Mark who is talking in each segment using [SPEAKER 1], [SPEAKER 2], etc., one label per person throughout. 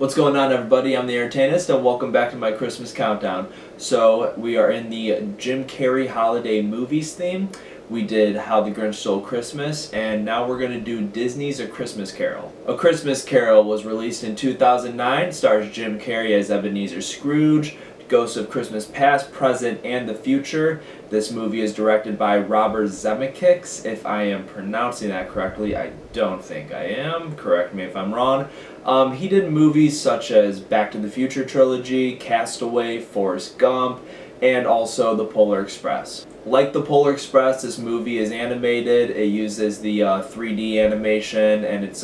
[SPEAKER 1] What's going on, everybody? I'm the Entertainist, and welcome back to my Christmas countdown. So we are in the Jim Carrey holiday movies theme. We did How the Grinch Stole Christmas, and now we're going to do Disney's A Christmas Carol. A Christmas Carol was released in 2009, stars Jim Carrey as Ebenezer Scrooge, Ghosts of Christmas Past, Present, and the Future. This movie is directed by Robert Zemeckis, if I am pronouncing that correctly. I don't think I am. Correct me if I'm wrong. He did movies such as Back to the Future trilogy, Castaway, Forrest Gump, and also The Polar Express. Like The Polar Express, this movie is animated. It uses the 3D animation, and it's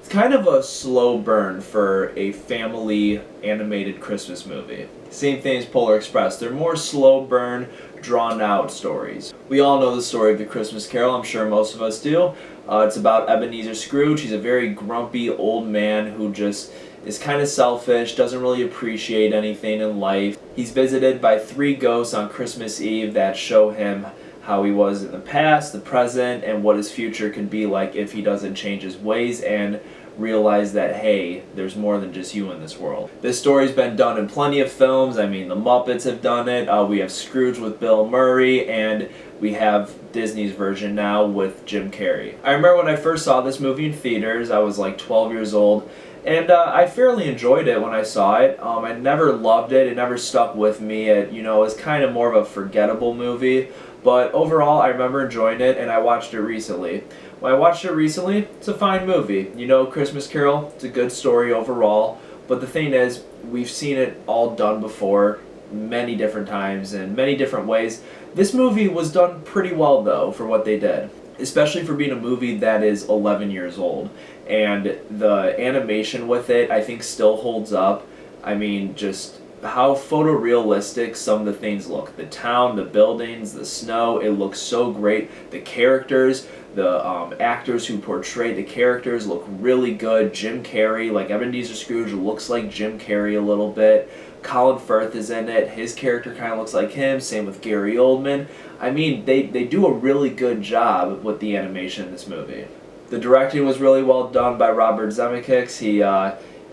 [SPEAKER 1] kind of a slow burn for a family animated Christmas movie. Same thing as Polar Express. They're more slow burn, drawn out stories. We all know the story of The Christmas Carol. I'm sure most of us do. It's about Ebenezer Scrooge. He's a very grumpy old man who just is kind of selfish, doesn't really appreciate anything in life. He's visited by 3 ghosts on Christmas Eve that show him how he was in the past, the present, and what his future could be like if he doesn't change his ways and realize that, hey, there's more than just you in this world. This story's been done in plenty of films. I mean, the Muppets have done it. We have Scrooge with Bill Murray, and we have Disney's version now with Jim Carrey. I remember when I first saw this movie in theaters, I was like 12 years old, and I fairly enjoyed it when I saw it. I never loved it. It never stuck with me. It was kind of more of a forgettable movie. But overall, I remember enjoying it, and I watched it recently. When I watched it recently, it's a fine movie. Christmas Carol, it's a good story overall. But the thing is, we've seen it all done before many different times in many different ways. This movie was done pretty well, though, for what they did. Especially for being a movie that is 11 years old. And the animation with it, I think, still holds up. I mean, just how photorealistic some of the things look. The town, the buildings, the snow, it looks so great. The characters, the actors who portray the characters look really good. Jim Carrey, like Ebenezer Scrooge, looks like Jim Carrey a little bit. Colin Firth is in it. His character kind of looks like him. Same with Gary Oldman. I mean, they do a really good job with the animation in this movie. The directing was really well done by Robert Zemeckis.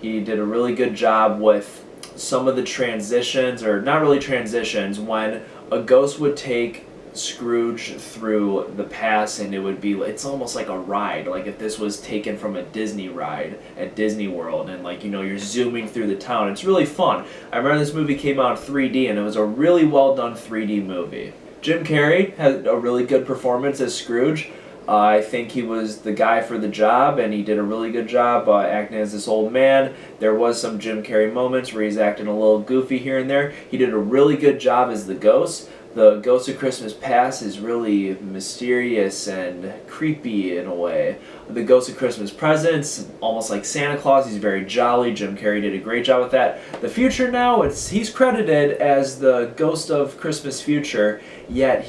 [SPEAKER 1] He did a really good job with some of the transitions, or not really transitions, when a ghost would take Scrooge through the past, and it's almost like a ride, like if this was taken from a Disney ride at Disney World, and you're zooming through the town. It's really fun. I remember this movie came out in 3D, and it was a really well done 3D movie. Jim Carrey had a really good performance as Scrooge. I think he was the guy for the job, and he did a really good job acting as this old man. There was some Jim Carrey moments where he's acting a little goofy here and there. He did a really good job as the ghost. The Ghost of Christmas Past is really mysterious and creepy in a way. The Ghost of Christmas Present's almost like Santa Claus. He's very jolly. Jim Carrey did a great job with that. The Future now, he's credited as the Ghost of Christmas Future, yet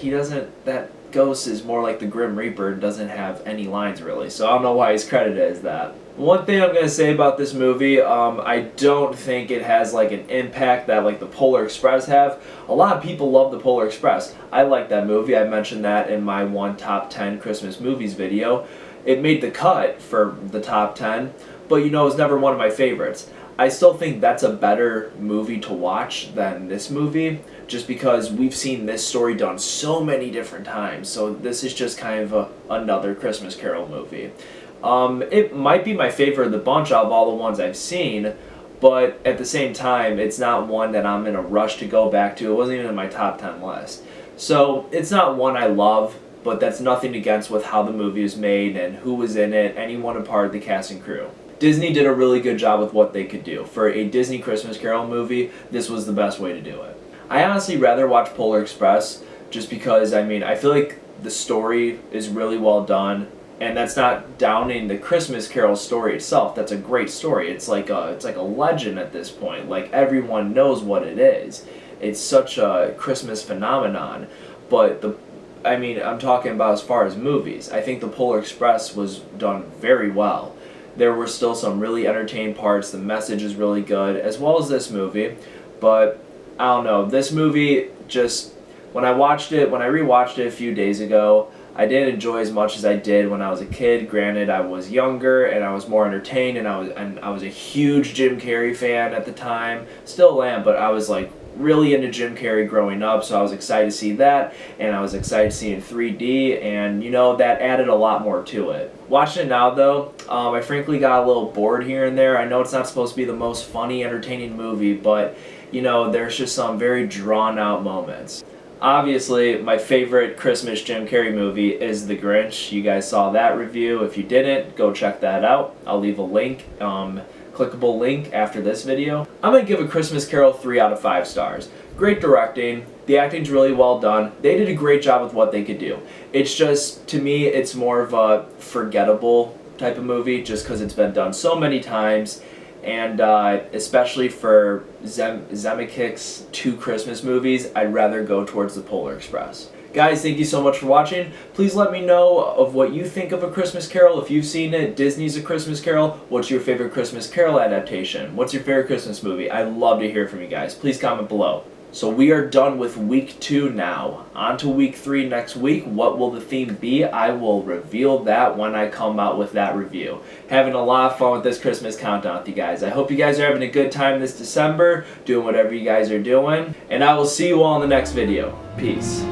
[SPEAKER 1] that ghost is more like the Grim Reaper and doesn't have any lines really, so I don't know why he's credited as that. One thing I'm going to say about this movie, I don't think it has like an impact that like the Polar Express have. A lot of people love the Polar Express. I like that movie. I mentioned that in my top 10 Christmas movies video. It made the cut for the top 10, but it was never one of my favorites. I still think that's a better movie to watch than this movie, just because we've seen this story done so many different times. So this is just kind of another Christmas Carol movie. It might be my favorite of the bunch out of all the ones I've seen, but at the same time, it's not one that I'm in a rush to go back to. It wasn't even in my top 10 list. So it's not one I love, but that's nothing against with how the movie was made and who was in it, anyone a part of the cast and crew. Disney did a really good job with what they could do. For a Disney Christmas Carol movie, this was the best way to do it. I honestly rather watch Polar Express just because, I feel like the story is really well done, and that's not downing the Christmas Carol story itself. That's a great story. It's like a legend at this point. Like, everyone knows what it is. It's such a Christmas phenomenon. But I'm talking about as far as movies. I think the Polar Express was done very well. There were still some really entertaining parts. The message is really good, as well as this movie. But I don't know. This movie just, when I rewatched it a few days ago, I didn't enjoy as much as I did when I was a kid. Granted, I was younger and I was more entertained, and I was a huge Jim Carrey fan at the time. Still am, but I was like really into Jim Carrey growing up, so I was excited to see that, and I was excited to see it in 3D, and you know, that added a lot more to it. Watching it now though, I frankly got a little bored here and there. I know it's not supposed to be the most funny, entertaining movie, but you know, there's just some very drawn out moments. Obviously, my favorite Christmas Jim Carrey movie is The Grinch. You guys saw that review. If you didn't, go check that out. I'll leave a link, clickable link after this video. I'm going to give A Christmas Carol 3 out of 5 stars. Great directing. The acting's really well done. They did a great job with what they could do. It's just, to me, it's more of a forgettable type of movie just because it's been done so many times. And especially for Zemeckis 2 Christmas movies, I'd rather go towards The Polar Express. Guys, thank you so much for watching. Please let me know of what you think of A Christmas Carol. If you've seen it, Disney's A Christmas Carol, what's your favorite Christmas Carol adaptation? What's your favorite Christmas movie? I'd love to hear from you guys. Please comment below. So we are done with week 2 now. On to week 3 next week. What will the theme be? I will reveal that when I come out with that review. Having a lot of fun with this Christmas countdown with you guys. I hope you guys are having a good time this December, doing whatever you guys are doing, and I will see you all in the next video. Peace.